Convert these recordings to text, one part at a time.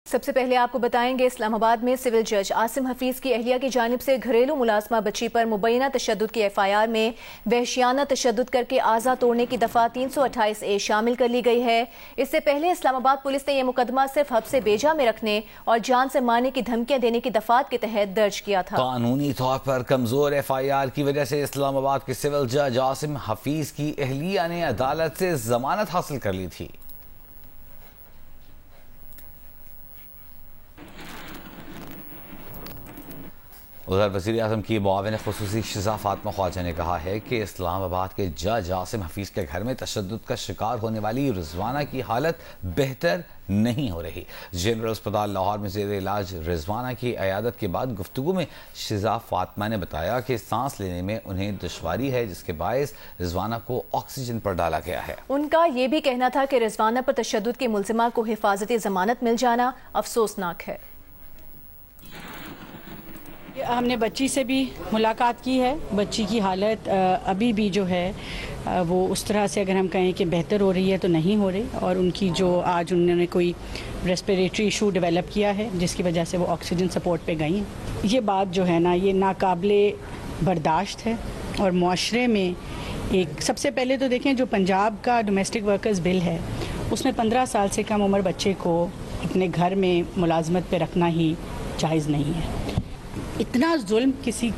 सबसे पहले आपको बताएंगे, इस्लामाबाद में सिविल जज आसिम हफीज की अहलिया की जानिब से घरेलू मुलाजमा बच्ची पर मुबैना तशद्दुद की FIR में वहशियाना तशद्दुद करके आज़ा तोड़ने की दफ़ा 328A शामिल कर ली गई है। इससे पहले इस्लामाबाद पुलिस ने यह मुकदमा सिर्फ हब्से बेजा में रखने और जान से मारने की धमकियां देने की दफात के तहत दर्ज किया था। कानूनी तौर पर कमजोर FIR की वजह से इस्लामाबाद के सिविल जज आसिम हफीज की अहलिया ने अदालत से जमानत हासिल कर ली थी। उधर वज़ीर आज़म की मुआविन ख़ुसूसी शिज़ा फ़ातिमा ख्वाजा ने कहा है कि इस्लामाबाद के जज आसिम हफीज़ के घर में तशद्दुद का शिकार होने वाली रिजवाना की हालत बेहतर नहीं हो रही। जनरल अस्पताल लाहौर में ज़ेर इलाज रिजवाना की अयादत के बाद गुफ्तगू में शिज़ा फ़ातिमा ने बताया कि सांस लेने में उन्हें दुश्वारी है, जिसके बायस रिजवाना को ऑक्सीजन पर डाला गया है। उनका ये भी कहना था कि रिजवाना पर तशद्दुद के मुल्ज़िमा को हिफाजती ज़मानत मिल जाना अफसोसनाक है। हमने बच्ची से भी मुलाकात की है। बच्ची की हालत अभी भी जो है वो उस तरह से अगर हम कहें कि बेहतर हो रही है तो नहीं हो रही, और उनकी जो आज उन्होंने कोई रेस्पिरेटरी इशू डेवलप किया है जिसकी वजह से वो ऑक्सीजन सपोर्ट पे गई हैं। ये बात जो है ना, ये नाकाबिले बर्दाश्त है। और मुआशरे में एक सबसे पहले तो देखें, जो पंजाब का डोमेस्टिक वर्कर्स बिल है उसमें 15 साल से कम उम्र बच्चे को अपने घर में मुलाजमत पे रखना ही जायज़ नहीं है। इतना जुल्म किसी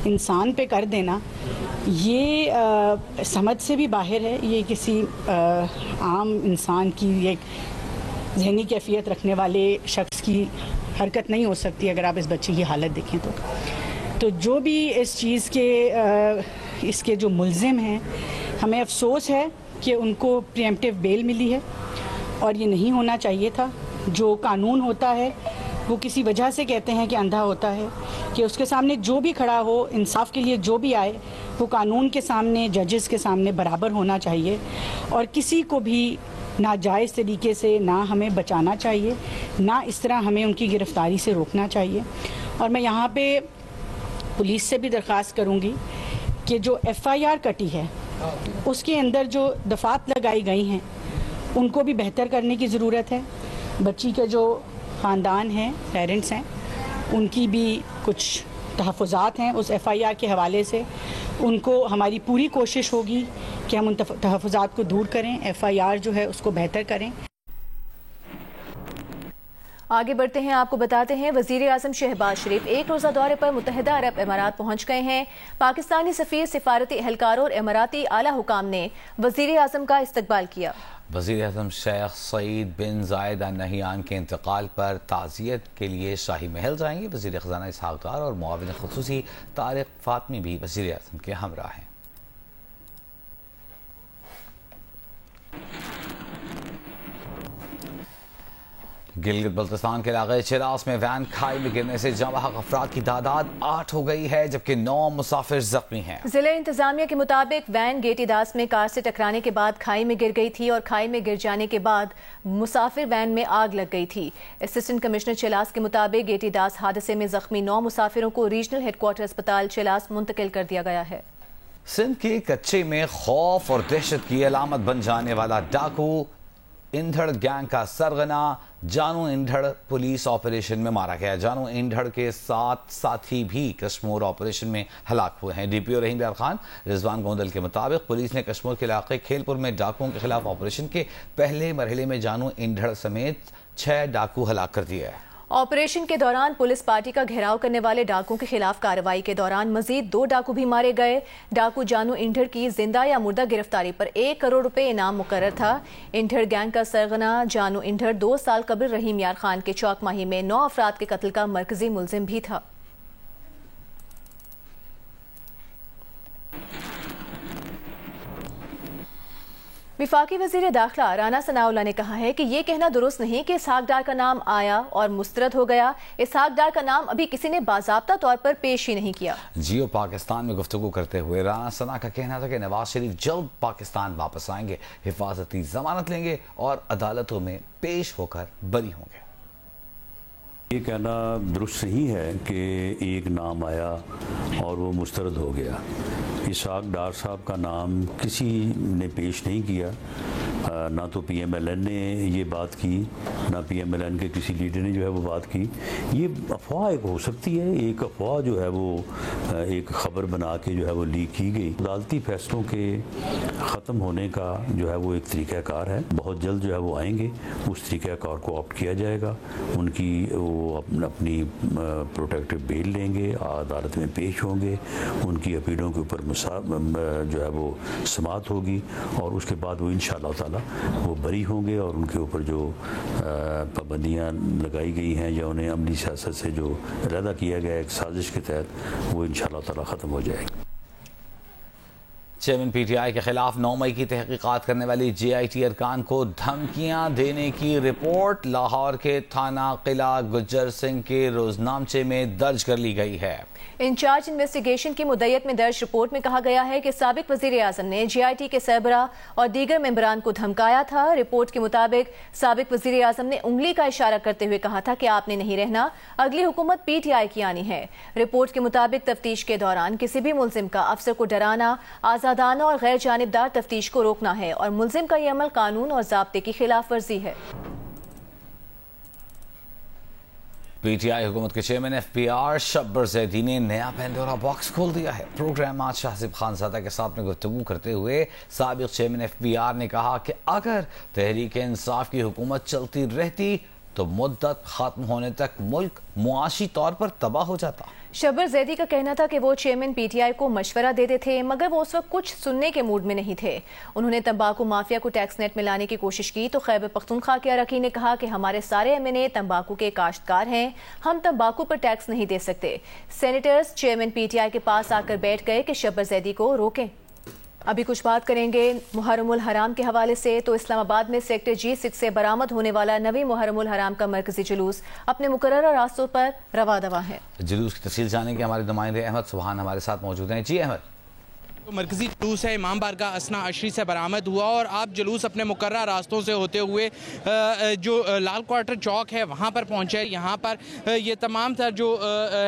इंसान पे कर देना ये समझ से भी बाहर है। ये किसी आम इंसान की एक जहनी कैफियत रखने वाले शख्स की हरकत नहीं हो सकती। अगर आप इस बच्चे की हालत देखें तो जो भी इस चीज़ के इसके जो मुल्ज़िम हैं, हमें अफसोस है कि उनको प्रीएम्प्टिव बेल मिली है और ये नहीं होना चाहिए था। जो कानून होता है वो किसी वजह से कहते हैं कि अंधा होता है, कि उसके सामने जो भी खड़ा हो, इंसाफ के लिए जो भी आए, वो कानून के सामने, जजेस के सामने बराबर होना चाहिए। और किसी को भी नाजायज़ तरीके से ना हमें बचाना चाहिए, ना इस तरह हमें उनकी गिरफ्तारी से रोकना चाहिए। और मैं यहाँ पे पुलिस से भी दरख्वास्त करूँगी कि जो FIR कटी है उसके अंदर जो दफात लगाई गई हैं उनको भी बेहतर करने की ज़रूरत है। बच्ची के जो ख़ानदान हैं, पेरेंट्स हैं, उनकी भी कुछ तहफ़्फ़ुज़ात हैं उस FIR के हवाले से। उनको हमारी पूरी कोशिश होगी कि हम उन तहफ़्फ़ुज़ात को दूर करें, FIR जो है उसको बेहतर करें। आगे बढ़ते हैं, आपको बताते हैं, वज़ीर आज़म शहबाज शरीफ एक रोज़ा दौरे पर मुत्तहिदा अरब अमारात पहुँच गए हैं। पाकिस्तानी सफ़ीर, सिफारती एहलकारों और इमाराती आला हुकाम ने वज़ीर आज़म का इस्तकबाल किया। वज़ीर आज़म शेख सईद बिन ज़ायद अल नहियान के इंतकाल पर ताज़ियत के लिए शाही महल जाएंगे। वज़ीर ख़ज़ाना इसहाक़ डार और मुआविन ख़ुसूसी तारिक फ़ातमी भी वज़ीर आज़म के हमरा हैं। गिलगित बल्तिस्तान के इलाके चिरास में वैन खाई में गिरने से जवां अफराद की तादाद 8 हो गई है, जबकि 9 मुसाफिर जख्मी हैं। जिला इंतजामिया के मुताबिक वैन गेटी दास में कार से टकराने के बाद खाई में गिर गई थी और खाई में गिर जाने के बाद मुसाफिर वैन में आग लग गई थी। असिस्टेंट कमिश्नर चिलास के मुताबिक गेटी दास हादसे में जख्मी 9 मुसाफिरों को रीजनल हेडक्वार्टर अस्पताल चिलास मुंतकिल कर दिया गया है। सिंध के कच्चे में खौफ और दहशत की अलामत बन जाने वाला डाकू इंधड़ गैंग का सरगना जानू इंधड़ पुलिस ऑपरेशन में मारा गया। जानू इंधड़ के 7 साथी भी कश्मीर ऑपरेशन में हलाक हुए हैं। DPO रहीम यार खान रिजवान गोंदल के मुताबिक पुलिस ने कश्मीर के इलाके खेलपुर में डाकुओं के खिलाफ ऑपरेशन के पहले मरहले में जानू इंधड़ समेत 6 डाकू हलाक कर दिए हैं। ऑपरेशन के दौरान पुलिस पार्टी का घेराव करने वाले डाकुओं के खिलाफ कार्रवाई के दौरान मजीद 2 डाकू भी मारे गए। डाकू जानू इंधड़ की जिंदा या मुर्दा गिरफ्तारी पर 1 करोड़ रुपए इनाम मुकर्रर था। इंधड़ गैंग का सरगना जानू इंधड़ 2 साल कबल रहीम यार खान के चौकमाही में 9 अफराद के कत्ल का मरकजी मुल्जिम भी था। विफाकी वजीर दाखिला राना सनाउल्लाह ने कहा है कि यह कहना दुरुस्त नहीं कि इसहाक डार का नाम आया और मुस्तरद हो गया। इसहाक डार का नाम अभी किसी ने बाज़ाब्ता तौर पर पेश ही नहीं किया। जियो पाकिस्तान में गुफ्तगू करते हुए राना सना का कहना था कि नवाज शरीफ जल्द पाकिस्तान वापस आएंगे, हिफाजती जमानत लेंगे और अदालतों में पेश होकर बरी होंगे। ये कहना दुरुस्त नहीं है कि एक नाम आया और वो मुस्तरद हो गया। इसहाक डार साहब का नाम किसी ने पेश नहीं किया। ना तो PMLN ने ये बात की, ना PMLN के किसी लीडर ने जो है वो बात की। ये अफवाह एक हो सकती है, एक अफवाह जो है वो एक खबर बना के जो है वो लीक की गई। अदालती फैसलों के ख़त्म होने का जो है वो एक तरीक़ाकार है, बहुत जल्द जो है वो आएंगे, उस तरीक़ाकार को ऑप्ट किया जाएगा। उनकी वो अपनी प्रोटेक्टिव बेल लेंगे, अदालत में पेश होंगे, उनकी अपीलों के ऊपर जो है वो समाअत होगी और उसके बाद वो इंशाअल्लाह ताला वो बरी होंगे और उनके ऊपर जो पाबंदियाँ लगाई गई हैं या उन्हें अमली सियासत से जो इरादा किया गया एक साजिश के तहत वो इंशाअल्लाह ताला ख़त्म हो जाएगी। चेयरमैन PTI के खिलाफ 9 मई की तहकीकात करने वाली JIT अरकान को धमकियां देने की रिपोर्ट लाहौर के थाना किला गुज्जर सिंह के रोजनामचे में दर्ज कर ली गई है। इंचार्ज इन्वेस्टिगेशन की मुद्दत में दर्ज रिपोर्ट में कहा गया है कि साबिक वजीर आजम ने JIT के सरबरा और दीगर मेंबरान को धमकाया था। रिपोर्ट के मुताबिक साबिक वजीर आजम ने उंगली का इशारा करते हुए कहा था कि आपने नहीं रहना, अगली हुकूमत PTI की आनी है। रिपोर्ट के मुताबिक तफ्तीश के दौरान किसी भी मुल्जिम का अफसर को डराना, आजादाना और गैर जानिबदार तफ्तीश को रोकना है और मुल्जिम का यह अमल कानून और ज़ाब्ते की खिलाफ वर्जी है। PTI हुकूमत के चेयरमैन FPR शब्बर जैदी ने नया पेंडोरा बॉक्स खोल दिया है। प्रोग्राम आज शाहसिब खानजादा के साथ में गुफ्तगू करते हुए साबिक चेयरमैन FPR ने कहा कि अगर तहरीक इंसाफ की हुकूमत चलती रहती तो मुद्दत खत्म होने तक मुल्क मुआशी तौर पर तबाह हो जाता। शब्बर जैदी का कहना था कि वो चेयरमैन PTI को मशवरा देते थे मगर वो उस वक्त कुछ सुनने के मूड में नहीं थे। उन्होंने तंबाकू माफिया को टैक्स नेट में लाने की कोशिश की तो खैबर पख्तूनख्वा के अरकान ने कहा कि हमारे सारे MNA तंबाकू के काश्तकार हैं, हम तंबाकू पर टैक्स नहीं दे सकते। सेनेटर्स चेयरमैन PTI के पास आकर बैठ गए कि शब्बर जैदी को रोकें। अभी कुछ बात करेंगे मुहर्रमुल हराम के हवाले से। तो इस्लामाबाद में सेक्टर G6 से बरामद होने वाला नवी मुहर्रमुल हराम का मरकजी जुलूस अपने मुकर्रर रास्तों पर रवा दवा है। जुलूस की तफसील जानेंगे, हमारे नुमाइंदे अहमद सुबहान हमारे साथ मौजूद हैं। जी अहमद। मरकजी जुलूस है इमाम बारगाह असना अशरी से बरामद हुआ और आप जुलूस अपने मुकर्रर रास्तों से होते हुए जो लाल क्वार्टर चौक है वहाँ पर पहुँचे। यहाँ पर ये तमाम तर जो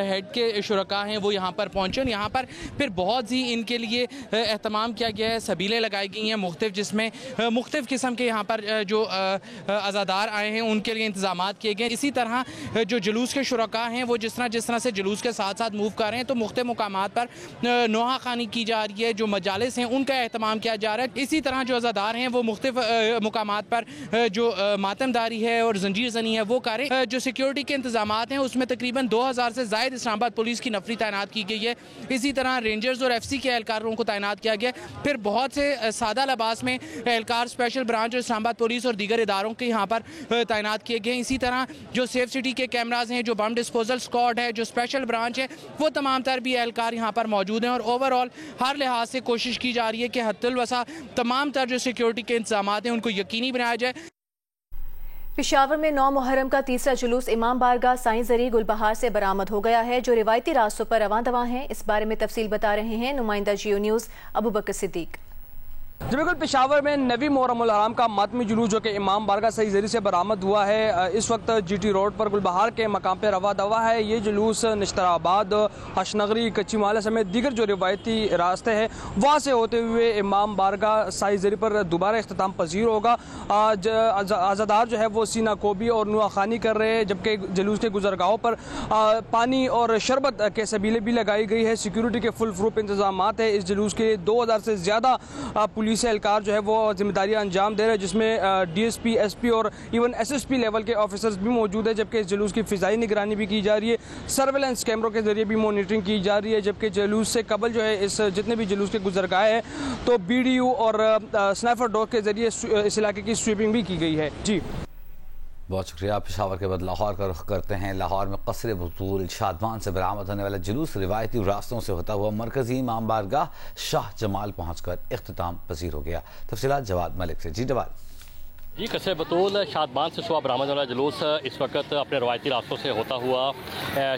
हेड के शुरका हैं वो यहाँ पर पहुँचे और यहाँ पर फिर बहुत सी इनके लिए एहतमाम किया गया है, सबीलें लगाई गई हैं मुख्तलिफ, जिसमें मुख्तलिफ किस्म के यहाँ पर जो आज़ादार आए हैं उनके लिए इंतजाम किए गए। इसी तरह जो जुलूस के शुरका हैं वो जिस तरह से जुलूस के साथ साथ मूव कर रहे हैं तो मुख्तलिफ मुकामात पर नोहा खानी की जा रही है, जो मजालिस हैं उनका एहतमाम किया जा रहा है। इसी तरह जो अज़ादार हैं वो मुख्तलिफ मुकामात पर जो मातमदारी है और जंजीर जनी है वो करें। जो सिक्योरिटी के इंतजाम हैं उसमें तकरीबन 2000 से ज़ायद इस्लामाबाद पुलिस की नफरी तैनात की गई है। इसी तरह रेंजर्स और FC के एहलकारों को तैनात किया गया। फिर बहुत से सादा लिबास में एहलकार स्पेशल ब्रांच और इस्लामाबाद पुलिस और दीगर इदारों के यहाँ पर तैनात किए गए। इसी तरह जो सेफ सिटी के कैमराज हैं, जो बम डिस्पोजल स्क्वाड है, जो स्पेशल ब्रांच है, वो तमाम तर भी एहलकार यहाँ पर मौजूद हैं और ओवरऑल हर लिहाज से कोशिश की जा रही है कि हद्दुल वसा तमाम तर जो सिक्योरिटी के इंतजाम हैं उनको यकीनी बनाया जाए। पेशावर में 9 मुहर्रम का तीसरा जुलूस इमाम बारगाह साईं जरी गुलबहार से बरामद हो गया है, जो रिवायती रास्तों पर रवां दवा है। इस बारे में तफसील बता रहे हैं नुमाइंदा जियो न्यूज़ अबू बकर सिद्दीक। बिल्कुल, पेशावर में नवी मुहर्रमुल हराम का मातमी जुलूस जो कि इमाम बारगाह साईं जरी से बरामद हुआ है, इस वक्त GT रोड पर गुलबहार के मकाम पर रवा दवा है। ये जुलूस नश्तराबाद, हशनगरी, कच्ची माला समेत दीगर जो रिवायती रास्ते हैं वहाँ से होते हुए इमाम बारगाह साईं जरी पर दोबारा इख्तिताम पजीर होगा। आज़ादार जो है वो सीना कोबी और नुआ खानी कर रहे हैं, जबकि जुलूस के गुजरगाहों पर पानी और शरबत के सबीलें भी लगाई गई है। सिक्योरिटी के फुल प्रूफ इंतजाम है। इस जुलूस के 2000 से ज़्यादा पुलिस एहलकार जो है वो जिम्मेदारियां अंजाम दे रहे हैं, जिसमें DSP, SP और इवन SSP लेवल के ऑफिसर्स भी मौजूद है। जबकि इस जुलूस की फ़िज़ाई निगरानी भी की जा रही है, सर्वेलेंस कैमरों के जरिए भी मॉनिटरिंग की जा रही है। जबकि जुलूस से कबल जो है इस जितने भी जुलूस के गुजरगाह हैं तो BDU और स्नाइपर डॉग के जरिए इस इलाके की स्वीपिंग भी की गई है। जी बहुत शुक्रिया। पेशावर के बाद लाहौर का रुख करते हैं। लाहौर में क़स्र बतूल शादमान से बरामद होने वाला जुलूस रिवायती रास्तों से होता हुआ मरकजी इमाम बारगाह शाह जमाल पहुँचकर इख्तिताम पजीर हो गया। तफसीलात जवाद मलिक से। जी जवाद। जी, क़स्र बतूल शादमान से सुबह बरामद वाला जुलूस इस वक्त अपने रवायती रास्तों से होता हुआ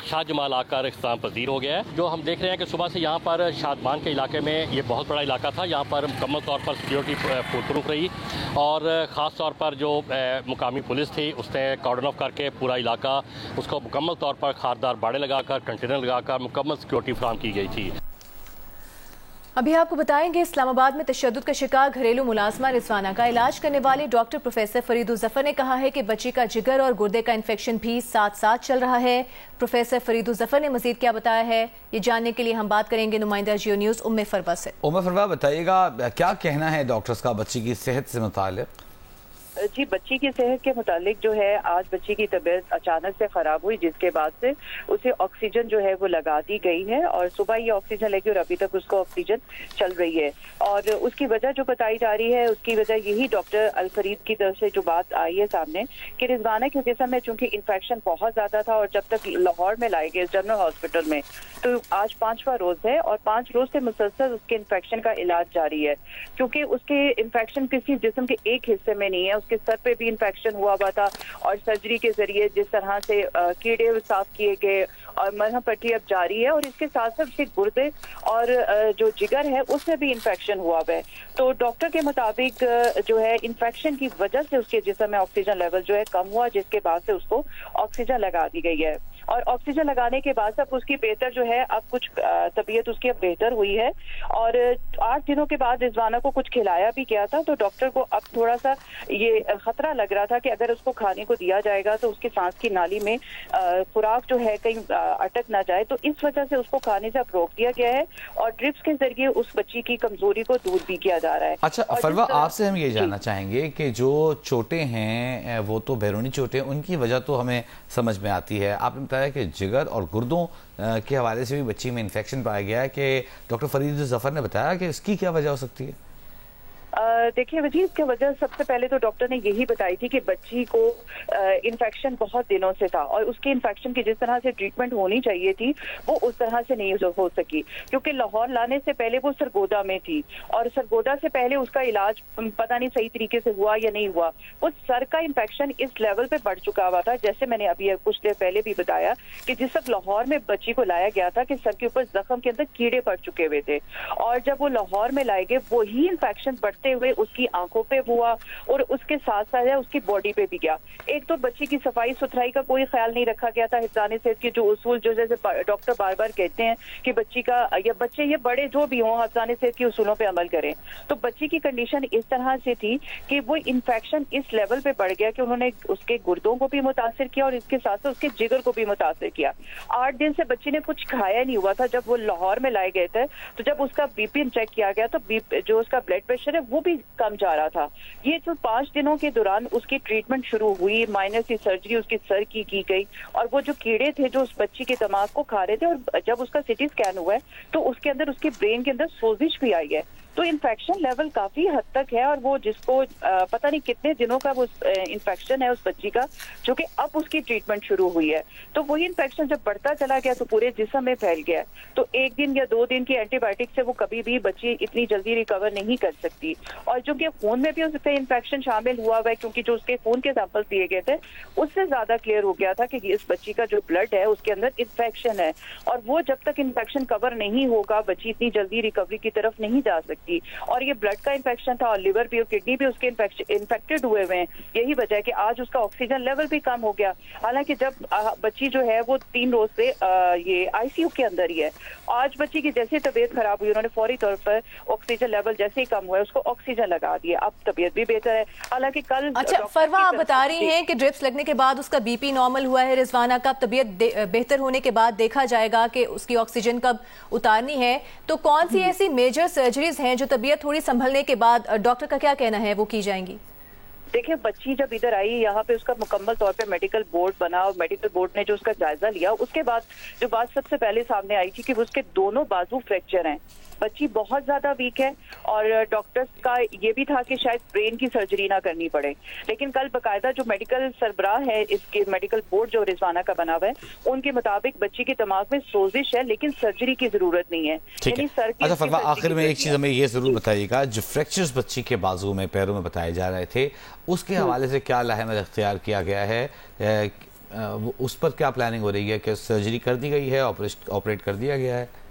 शाह जमाल आकर इख्तिताम पजीर हो गया है। जो हम देख रहे हैं कि सुबह से यहाँ पर शादमान के इलाके में ये बहुत बड़ा इलाका था, यहाँ पर मुकम्मल तौर पर सिक्योरिटी फुलप्रूफ रही और ख़ास तौर पर जो मुकामी पुलिस थी उसने कॉर्डन ऑफ करके पूरा इलाका उसको मुकम्मल तौर पर खारदार बाड़े लगाकर, कंटेनर लगाकर मुकम्मल सिक्योरिटी फराहम की गई थी। अभी आपको बताएंगे, इस्लामाबाद में तशद्दुद का शिकार घरेलू मुलाजमा रिजवाना का इलाज करने वाले डॉक्टर प्रोफेसर फरीदुल जफर ने कहा है कि बच्ची का जिगर और गुर्दे का इन्फेक्शन भी साथ साथ चल रहा है। प्रोफेसर फरीदुल जफर ने मजीद क्या बताया है, ये जानने के लिए हम बात करेंगे नुमाइंदा जियो न्यूज़ उम्मे फरवा से। उम्मे फरवा, बताइएगा क्या कहना है डॉक्टर्स का बच्ची की सेहत से मुताल्लिक? जी, बच्ची की सेहत के मुतालिक जो है, आज बच्ची की तबीयत अचानक से खराब हुई, जिसके बाद से उसे ऑक्सीजन जो है वो लगा दी गई है और सुबह ये ऑक्सीजन लगी और अभी तक उसको ऑक्सीजन चल रही है। और उसकी वजह जो बताई जा रही है, उसकी वजह यही डॉक्टर अल फरीद की तरफ से जो बात आई है सामने कि रिजवाना के जिस्म में चूंकि इन्फेक्शन बहुत ज्यादा था और जब तक लाहौर में लाए गए जनरल हॉस्पिटल में, तो आज 5वां रोज है और 5 रोज से मुसलसल उसके इन्फेक्शन का इलाज जारी है। क्योंकि उसके इन्फेक्शन किसी जिस्म के एक हिस्से में नहीं है, उसके सर पे भी इन्फेक्शन हुआ था और सर्जरी के जरिए जिस तरह से कीड़े साफ किए गए और मरहम पट्टी अब जारी है और इसके साथ साथ उसके गुर्दे और जो जिगर है उसमें भी इन्फेक्शन हुआ है। तो डॉक्टर के मुताबिक जो है इन्फेक्शन की वजह से उसके जिस्म में ऑक्सीजन लेवल जो है कम हुआ, जिसके बाद से उसको ऑक्सीजन लगा दी गई है। और ऑक्सीजन लगाने के बाद अब उसकी बेहतर जो है, अब कुछ तबीयत उसकी अब बेहतर हुई है और 8 दिनों के बाद रिजवाना को कुछ खिलाया भी गया था। तो डॉक्टर को अब थोड़ा सा ये खतरा लग रहा था कि अगर उसको खाने को दिया जाएगा तो उसकी सांस की नाली में खुराक जो है कहीं अटक ना जाए, तो इस वजह से उसको खाने से अब रोक दिया गया है और ड्रिप्स के जरिए उस बच्ची की कमजोरी को दूर भी किया जा रहा है। अच्छा फरवा, आपसे हम ये जानना चाहेंगे कि जो चोटें हैं वो तो बैरूनी चोटें, उनकी वजह तो हमें समझ में आती है। आपने बताया कि जिगर और गुर्दों के हवाले से भी बच्ची में इन्फेक्शन पाया गया है, कि डॉक्टर फरीदुल जफर ने बताया कि इसकी क्या वजह हो सकती है? देखिए वजी, इसकी वजह सबसे पहले तो डॉक्टर ने यही बताई थी कि बच्ची को इन्फेक्शन बहुत दिनों से था और उसके इन्फेक्शन की जिस तरह से ट्रीटमेंट होनी चाहिए थी वो उस तरह से नहीं हो सकी, क्योंकि लाहौर लाने से पहले वो सरगोदा में थी और सरगोदा से पहले उसका इलाज पता नहीं सही तरीके से हुआ या नहीं हुआ। वो सर का इन्फेक्शन इस लेवल पे बढ़ चुका हुआ था, जैसे मैंने अभी कुछ देर पहले भी बताया कि जिस वक्त लाहौर में बच्ची को लाया गया था कि सर के ऊपर जख्म के अंदर कीड़े पड़ चुके हुए थे और जब वो लाहौर में लाए गए वही इन्फेक्शन बढ़ते हुए उसकी आंखों पे हुआ और उसके साथ साथ उसकी बॉडी पे भी गया। एक तो बच्ची की सफाई सुथराई का कोई ख्याल नहीं रखा गया था। हिफ्ज़ाने सेहत के जो उसूल जो जैसे डॉक्टर बार बार कहते हैं कि बच्ची का या बच्चे ये बड़े जो भी हों हिफ्ज़ाने सेहत के उसूलों पे अमल करें, तो बच्ची की कंडीशन इस तरह से थी कि वो इन्फेक्शन इस लेवल पे बढ़ गया कि उन्होंने उसके गुर्दों को भी मुतासर किया और इसके साथ साथ उसके जिगर को भी मुतासर किया। 8 दिन से बच्ची ने कुछ खाया नहीं हुआ था। जब वो लाहौर में लाए गए थे तो जब उसका बीपी चेक किया गया तो जो उसका ब्लड प्रेशर है वो भी कम जा रहा था। ये जो 5 दिनों के दौरान उसकी ट्रीटमेंट शुरू हुई, माइनर सी सर्जरी उसके सर की गई और वो जो कीड़े थे जो उस बच्ची के दिमाग को खा रहे थे और जब उसका सिटी स्कैन हुआ है तो उसके अंदर उसके ब्रेन के अंदर सोजिश भी आई है। तो इन्फेक्शन लेवल काफी हद तक है और वो जिसको पता नहीं कितने दिनों का वो इन्फेक्शन है उस बच्ची का, जो कि अब उसकी ट्रीटमेंट शुरू हुई है। तो वही इन्फेक्शन जब बढ़ता चला गया तो पूरे जिस्म में फैल गया। तो 1 दिन या 2 दिन की एंटीबायोटिक से वो कभी भी बच्ची इतनी जल्दी रिकवर नहीं कर सकती। और जो कि खून में भी उसके इन्फेक्शन शामिल हुआ है, क्योंकि जो उसके खून के सैंपल दिए गए थे उससे ज्यादा क्लियर हो गया था कि इस बच्ची का जो ब्लड है उसके अंदर इन्फेक्शन है और वो जब तक इन्फेक्शन कवर नहीं होगा बच्ची इतनी जल्दी रिकवरी की तरफ नहीं जा सकती। और ये ब्लड का इन्फेक्शन था और लिवर भी और किडनी भी उसके इन्फेक्टेड हुए हैं। यही वजह है कि आज उसका ऑक्सीजन लेवल भी कम हो गया। हालांकि जब बच्ची जो है वो 3 रोज से ये आईसीयू के अंदर ही है। आज बच्ची की जैसे तबीयत खराब हुई उन्होंने फौरी तौर पर ऑक्सीजन लेवल जैसे ही कम हुआ है उसको ऑक्सीजन लगा दिया। अब तबीयत भी बेहतर है। हालांकि कल अच्छा फरवा, आप बता रही हैं कि ड्रिप्स लगने के बाद उसका बीपी नॉर्मल हुआ है रिजवाना का, तबीयत बेहतर होने के बाद देखा जाएगा कि उसकी ऑक्सीजन कब उतारनी है। तो कौन सी ऐसी मेजर सर्जरीज हैं जो तबीयत थोड़ी संभलने के बाद डॉक्टर का क्या कहना है वो की जाएंगी? देखिए बच्ची जब इधर आई यहाँ पे उसका मुकम्मल तौर पे मेडिकल बोर्ड बना और मेडिकल बोर्ड ने जो उसका जायजा लिया उसके बाद जो बात सबसे पहले सामने आई थी कि उसके दोनों बाजू फ्रैक्चर हैं। बच्ची बहुत ज्यादा वीक है और डॉक्टर्स का ये भी था कि शायद ब्रेन की सर्जरी ना करनी पड़े, लेकिन कल बकायदा जो मेडिकल सरबराह है इसके मेडिकल बोर्ड जो रिजवाना का बना हुआ है उनके मुताबिक बच्ची के दिमाग में सोजिश है लेकिन सर्जरी की जरूरत नहीं है। यानी सर की अच्छा फरवा, आखिर में एक चीज हमें ये जरूर बताइएगा, जो फ्रैक्चर्स बच्ची के बाजू में पैरों में बताए जा रहे थे उसके हवाले से क्या लाहेमत इख्तियार किया गया है, उस पर क्या प्लानिंग हो रही है? कि सर्जरी कर दी गई है, ऑपरेट कर दिया गया है?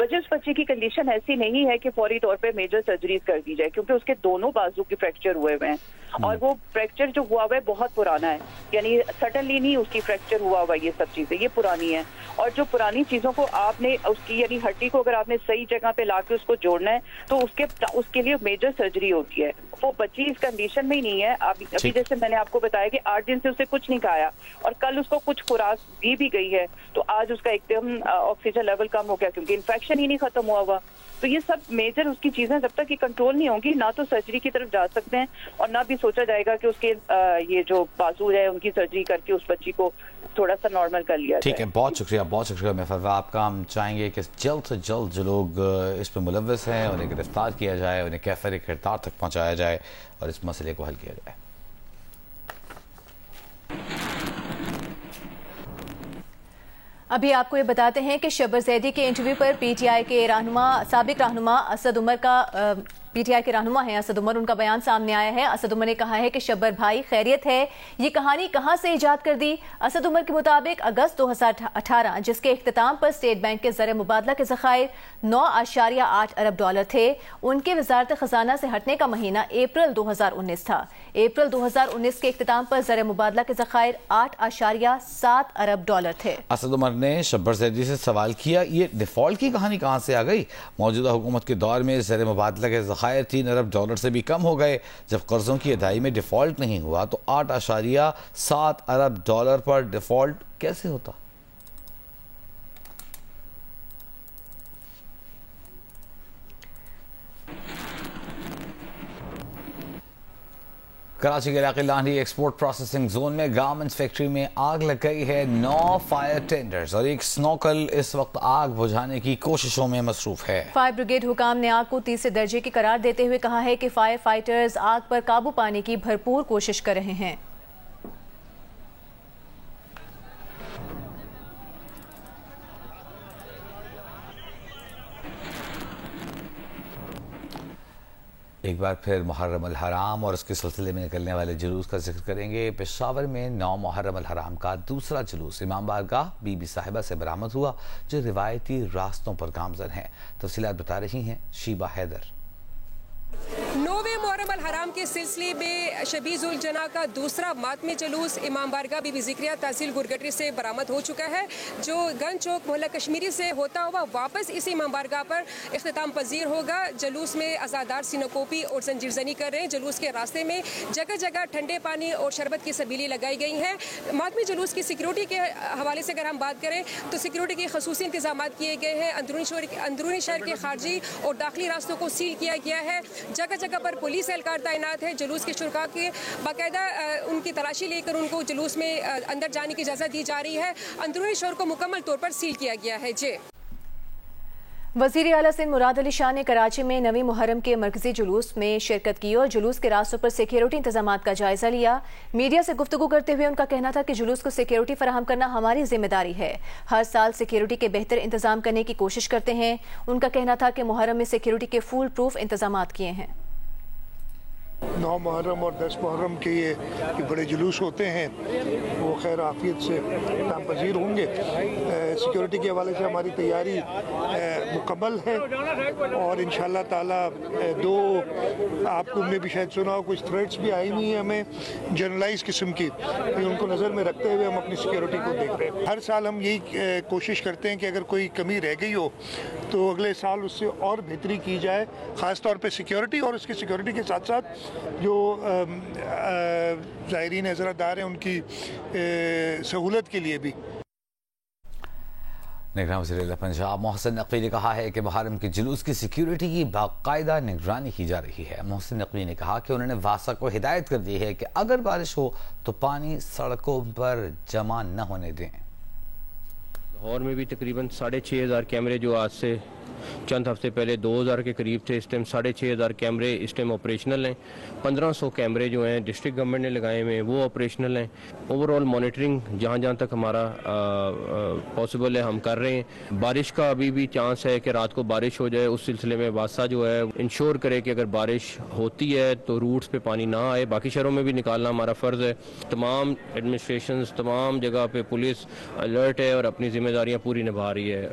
वजह उस बच्चे की कंडीशन ऐसी नहीं है कि फौरी तौर पे मेजर सर्जरीज कर दी जाए, क्योंकि उसके दोनों बाजू के फ्रैक्चर हुए हुए हैं और वो फ्रैक्चर जो हुआ हुआ है बहुत पुराना है, यानी सडनली नहीं उसकी फ्रैक्चर हुआ हुआ, ये सब चीजें ये पुरानी है। और जो पुरानी चीजों को आपने उसकी यानी हड्डी को अगर आपने सही जगह पे लाके उसको जोड़ना है तो उसके लिए मेजर सर्जरी होती है। वो बच्ची इस कंडीशन में ही नहीं है। अभी जैसे मैंने आपको बताया कि 8 दिन से उसे कुछ नहीं खाया और कल उसको कुछ खुराक दी भी गई है तो आज उसका एकदम ऑक्सीजन लेवल कम हो गया क्योंकि इन्फेक्शन ही नहीं खत्म हुआ हुआ। तो ये सब मेजर उसकी चीजें जब तक ये कंट्रोल नहीं होंगी ना तो सर्जरी की तरफ जा सकते हैं और ना भी सोचा जाएगा कि उसके ये जो बाजू है उनकी सर्जरी करके उस बच्ची को थोड़ा सा नॉर्मल कर लिया। ठीक है, बहुत शुक्रिया महफूज़ा आपका। हम चाहेंगे कि जल्द से जल्द जो लोग इस पर मुलव्वस हैं उन्हें गिरफ्तार किया जाए, उन्हें कैफर किरदार तक पहुँचाया जाए और इस मसले को हल किया जाए। अभी आपको ये बताते हैं कि शब्बर जैदी के इंटरव्यू पर पीटीआई के साबिक रहनुमा असद उमर का पीटीआई के रहनुमा हैं असद उमर, उनका बयान सामने आया है। असद उमर ने कहा है कि शब्बर भाई खैरियत है, ये कहानी कहां से इजाद कर दी। असद उमर के मुताबिक अगस्त 2018 जिसके इख्तिताम पर स्टेट बैंक के ज़र मुबादला के ज़खायर 9.8 अरब डॉलर थे, उनके वजारत खजाना से हटने का महीना अप्रैल 2019 था। अप्रैल 2019 के इख्तिताम पर ज़र मुबादला के ज़खायर 8.7 अरब डॉलर थे। असद उमर ने शब्बर जैदी से सवाल किया, ये डिफॉल्ट की कहानी कहां से आ गई? मौजूदा हुकूमत के दौर में ज़र मुबादला के ज़खायर 3 अरब डॉलर से भी कम हो गए। जब कर्जों की अदाई में डिफॉल्ट नहीं हुआ तो 8.7 अरब डॉलर पर डिफॉल्ट कैसे होता? कराची के इलाके लाहड़ी एक्सपोर्ट प्रोसेसिंग जोन में गारमेंट्स फैक्ट्री में आग लग गई है। 9 फायर टेंडर्स और एक स्नॉकल इस वक्त आग बुझाने की कोशिशों में मसरूफ है। फायर ब्रिगेड हुकाम ने आग को तीसरे दर्जे की करार देते हुए कहा है कि फायर फाइटर्स आग पर काबू पाने की भरपूर कोशिश कर रहे हैं। एक बार फिर मुहर्रम अल हराम और उसके सिलसिले में निकलने वाले जुलूस का जिक्र करेंगे। पेशावर में 9 मुहर्रम अल हराम का दूसरा जुलूस इमाम बारगाह बीबी साहिबा से बरामद हुआ, जो रिवायती रास्तों पर गामजन है। तफसीलात बता रही हैं शीबा हैदर। 9वें मुहर्रम अल हराम के सिलसिले में शबीजुल जना का दूसरा मातमी जुलूस इमाम बारगाह बीबी ज़िक्रिया तहसील गुरगटरी से बरामद हो चुका है, जो गंज चौक मोहल्ला कश्मीरी से होता हुआ वापस इसी इमाम बारगाह पर इख्तिताम पजीर होगा। जुलूस में अज़ादार सीनोकोपी और जंजीरजनी कर रहे हैं। जुलूस के रास्ते में जगह जगह ठंडे पानी और शरबत की सबीली लगाई गई हैं। मातमी जुलूस की सिक्योरिटी के हवाले से अगर हम बात करें तो सिक्योरिटी के खसूसी इंतजाम किए गए हैं। अंदरूनी शहर के खारजी और दाखिली रास्तों को सील किया गया है। जगह जगह पर पुलिस एहलकार तैनात है। जुलूस के शुरका के बाकायदा उनकी तलाशी लेकर उनको जुलूस में अंदर जाने की इजाज़त दी जा रही है। अंदरूनी शहर को मुकम्मल तौर पर सील किया गया है। जी वज़ीर आला सिंध मुराद अली शाह ने कराची में नवी मुहर्रम के मरकजी जुलूस में शिरकत की और जुलूस के रास्तों पर सिक्योरिटी इंतजाम का जायजा लिया। मीडिया से गुफ्तगू करते हुए उनका कहना था कि जुलूस को सिक्योरिटी फराहम करना हमारी जिम्मेदारी है। हर साल सिक्योरिटी के बेहतर इंतजाम करने की कोशिश करते हैं। उनका कहना था कि मुहर्रम में सिक्योरिटी के फुल प्रूफ इंतजाम किए हैं। 9 मुहर्रम और 10 मुहर्रम के ये बड़े जुलूस होते हैं, वो खैर आफियत से इत्मीनान पजीर होंगे। सिक्योरिटी के हवाले से हमारी तैयारी मुकम्मल है और इंशाअल्लाह ताला आपको में भी शायद सुना हो, कुछ थ्रेट्स भी आई हुई हैं हमें जनरलाइज किस्म की, उनको नज़र में रखते हुए हम अपनी सिक्योरिटी को देख रहे हैं। हर साल हम यही कोशिश करते हैं कि अगर कोई कमी रह गई हो तो अगले साल उससे और बेहतरी की जाए, ख़ास तौर पर सिक्योरिटी और उसकी सिक्योरिटी के साथ साथ जो ज़ायरीन हज़रतदार हैं उनकी सहूलत के लिए भी। निगरान वज़ीर पंजाब मोहसिन नकवी ने कहा है कि मुहर्रम के जुलूस की सिक्योरिटी की बाकायदा निगरानी की जा रही है। मोहसिन नकवी ने कहा कि उन्होंने वासा को हिदायत कर दी है कि अगर बारिश हो तो पानी सड़कों पर जमा न होने दें। लाहौर में भी तकरीबन 6500 कैमरे जो आज से चंद हफ्ते पहले 2000 के करीब थे, इस टाइम 6500 कैमरे इस टाइम ऑपरेशनल हैं। 1500 कैमरे जो हैं डिस्ट्रिक्ट गवर्नमेंट ने लगाए हुए हैं वो ऑपरेशनल हैं। ओवरऑल मॉनिटरिंग जहाँ जहाँ तक हमारा पॉसिबल है हम कर रहे हैं। बारिश का अभी भी चांस है कि रात को बारिश हो जाए, उस सिलसिले में वासा जो है इंश्योर करे कि अगर बारिश होती है तो रूट्स पे पानी ना आए। बाकी शहरों में भी निकालना हमारा फ़र्ज़ है। तमाम एडमिनिस्ट्रेशन तमाम जगह पे पुलिस अलर्ट है और अपनी जिम्मेदारियाँ पूरी निभा रही है।